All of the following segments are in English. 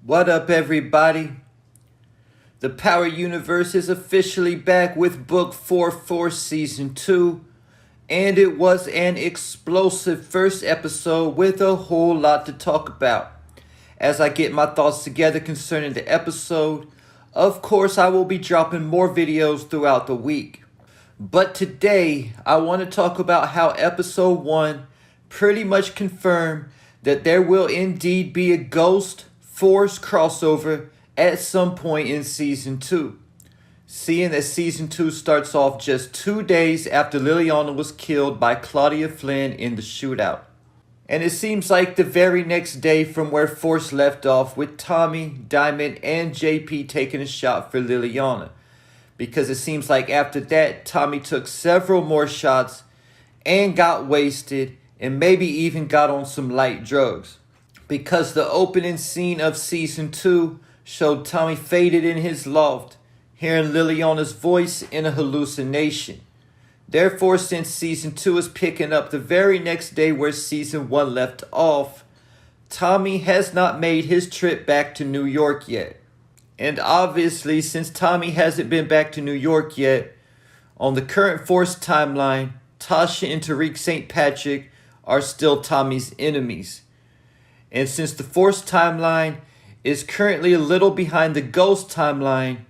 What up, everybody? The Power Universe is officially back with Book 4 for Season 2, and it was an explosive first episode with a whole lot to talk about. As I get my thoughts together concerning the episode, of course I will be dropping more videos throughout the week. But today, I want to talk about how Episode 1 pretty much confirmed that there will indeed be a Ghost Force crossover at some point in Season 2. Seeing that Season 2 starts off just 2 days after Liliana was killed by Claudia Flynn in the shootout. And it seems like the very next day from where Force left off with Tommy, Diamond, and JP taking a shot for Liliana. Because it seems like after that, Tommy took several more shots and got wasted and maybe even got on some light drugs. Because the opening scene of Season 2 showed Tommy faded in his loft, hearing Liliana's voice in a hallucination. Therefore, since Season 2 is picking up the very next day where Season 1 left off, Tommy has not made his trip back to New York yet. And obviously, since Tommy hasn't been back to New York yet, on the current Force timeline, Tasha and Tariq St. Patrick are still Tommy's enemies. And since the Force timeline is currently a little behind the Ghost timeline,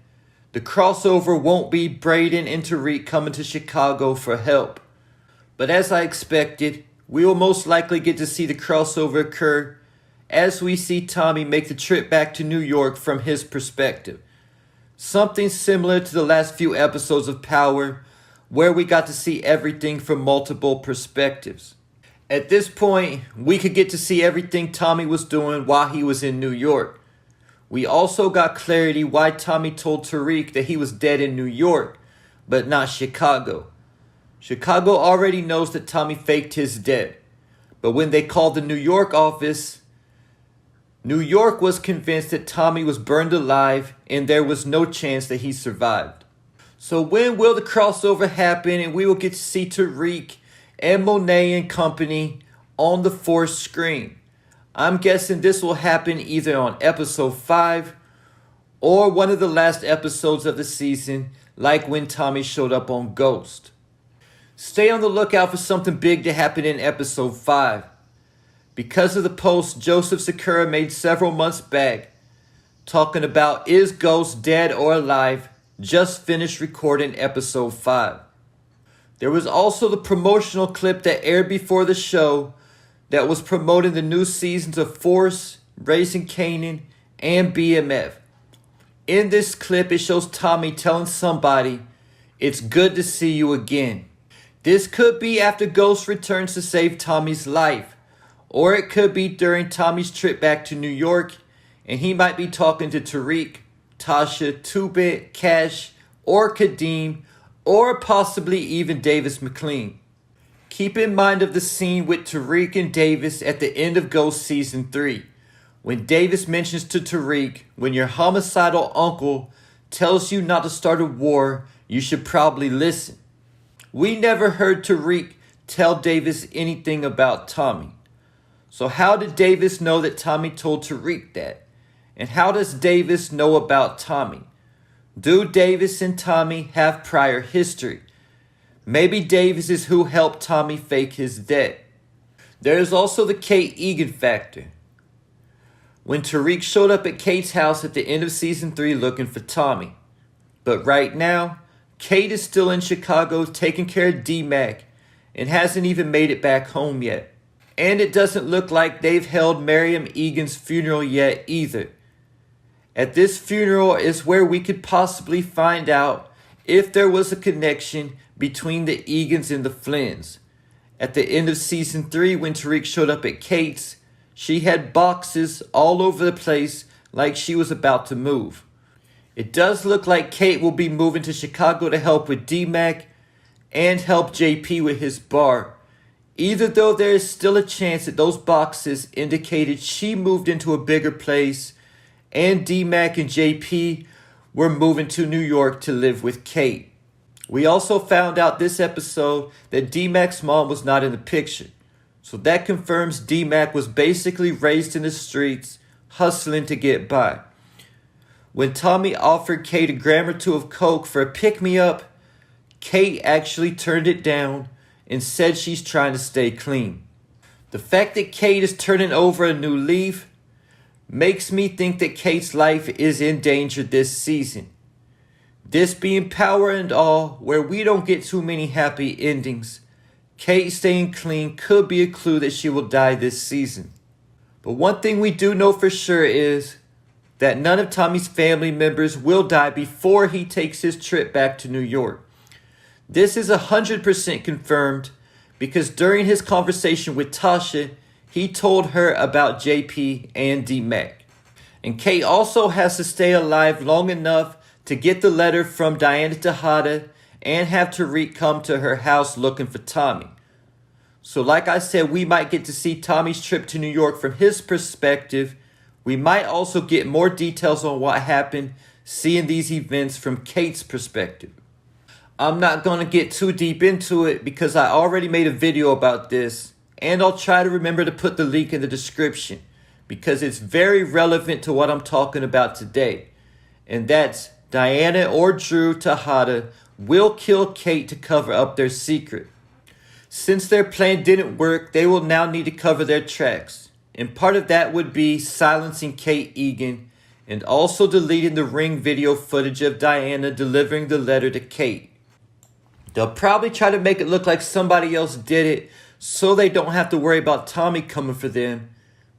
the crossover won't be Brayden and Tariq coming to Chicago for help. But as I expected, we will most likely get to see the crossover occur as we see Tommy make the trip back to New York from his perspective. Something similar to the last few episodes of Power, where we got to see everything from multiple perspectives. At this point, we could get to see everything Tommy was doing while he was in New York. We also got clarity why Tommy told Tariq that he was dead in New York, but not Chicago. Chicago already knows that Tommy faked his death, but when they called the New York office, New York was convinced that Tommy was burned alive and there was no chance that he survived. So when will the crossover happen and we will get to see Tariq and Monet and company on the Force screen? I'm guessing this will happen either on Episode 5 or one of the last episodes of the season, like when Tommy showed up on Ghost. Stay on the lookout for something big to happen in Episode 5. Because of the post Joseph Sakura made several months back, talking about is Ghost dead or alive, just finished recording Episode 5. There was also the promotional clip that aired before the show that was promoting the new seasons of Force, Raising Kanan, and BMF. In this clip, it shows Tommy telling somebody, "It's good to see you again." This could be after Ghost returns to save Tommy's life, or it could be during Tommy's trip back to New York, and he might be talking to Tariq, Tasha, Two-Bit, Cash, or Kadeem, or possibly even Davis McLean. Keep in mind of the scene with Tariq and Davis at the end of Ghost Season 3, when Davis mentions to Tariq, when your homicidal uncle tells you not to start a war, you should probably listen. We never heard Tariq tell Davis anything about Tommy. So how did Davis know that Tommy told Tariq that? And how does Davis know about Tommy? Do Davis and Tommy have prior history? Maybe Davis is who helped Tommy fake his death. There is also the Kate Egan factor. When Tariq showed up at Kate's house at the end of Season 3 looking for Tommy. But right now, Kate is still in Chicago taking care of D-Mac and hasn't even made it back home yet. And it doesn't look like they've held Miriam Egan's funeral yet either. At this funeral is where we could possibly find out if there was a connection between the Egans and the Flynns. At the end of Season 3, when Tariq showed up at Kate's, she had boxes all over the place like she was about to move. It does look like Kate will be moving to Chicago to help with D-Mac and help JP with his bar. Either though there is still a chance that those boxes indicated she moved into a bigger place and D-Mac and JP were moving to New York to live with Kate. We also found out this episode that D-Mac's mom was not in the picture. So that confirms D-Mac was basically raised in the streets, hustling to get by. When Tommy offered Kate a gram or two of coke for a pick-me-up, Kate actually turned it down and said she's trying to stay clean. The fact that Kate is turning over a new leaf makes me think that Kate's life is in danger this season. This being Power and All, where we don't get too many happy endings, Kate staying clean could be a clue that she will die this season. But one thing we do know for sure is that none of Tommy's family members will die before he takes his trip back to New York. This is 100% confirmed because during his conversation with Tasha, he told her about JP and D-Mac. And Kate also has to stay alive long enough to get the letter from Diana Tejada and have Tariq come to her house looking for Tommy. So like I said, we might get to see Tommy's trip to New York from his perspective. We might also get more details on what happened seeing these events from Kate's perspective. I'm not going to get too deep into it because I already made a video about this, and I'll try to remember to put the link in the description because it's very relevant to what I'm talking about today. And that's Diana or Drew Tejada will kill Kate to cover up their secret. Since their plan didn't work, they will now need to cover their tracks. And part of that would be silencing Kate Egan and also deleting the ring video footage of Diana delivering the letter to Kate. They'll probably try to make it look like somebody else did it so they don't have to worry about Tommy coming for them.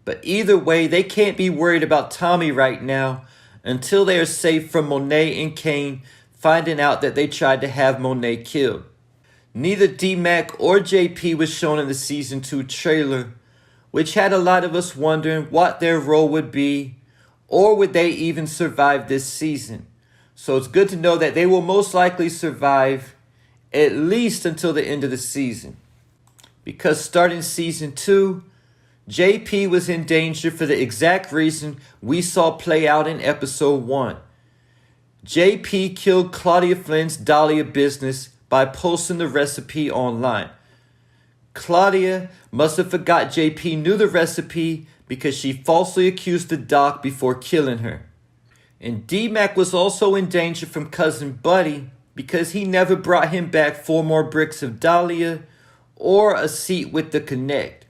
But either way, they can't be worried about Tommy right now until they are safe from Monet and Kane finding out that they tried to have Monet killed. Neither D-Mac or JP was shown in the Season 2 trailer, which had a lot of us wondering what their role would be, or would they even survive this season. So it's good to know that they will most likely survive at least until the end of the season. Because starting Season 2, JP was in danger for the exact reason we saw play out in Episode 1. JP killed Claudia Flynn's Dahlia business by posting the recipe online. Claudia must have forgot JP knew the recipe because she falsely accused the doc before killing her. And D-Mac was also in danger from Cousin Buddy because he never brought him back 4 more bricks of Dahlia or a seat with the Connect.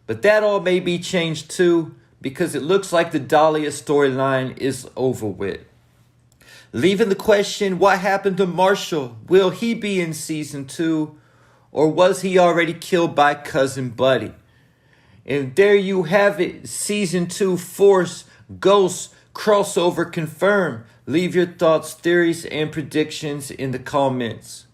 But that all may be changed too because it looks like the Dahlia storyline is over with. Leaving the question, what happened to Marshall? Will he be in Season 2? Or was he already killed by Cousin Buddy? And there you have it. Season 2 Force Ghost crossover confirmed. Leave your thoughts, theories, and predictions in the comments.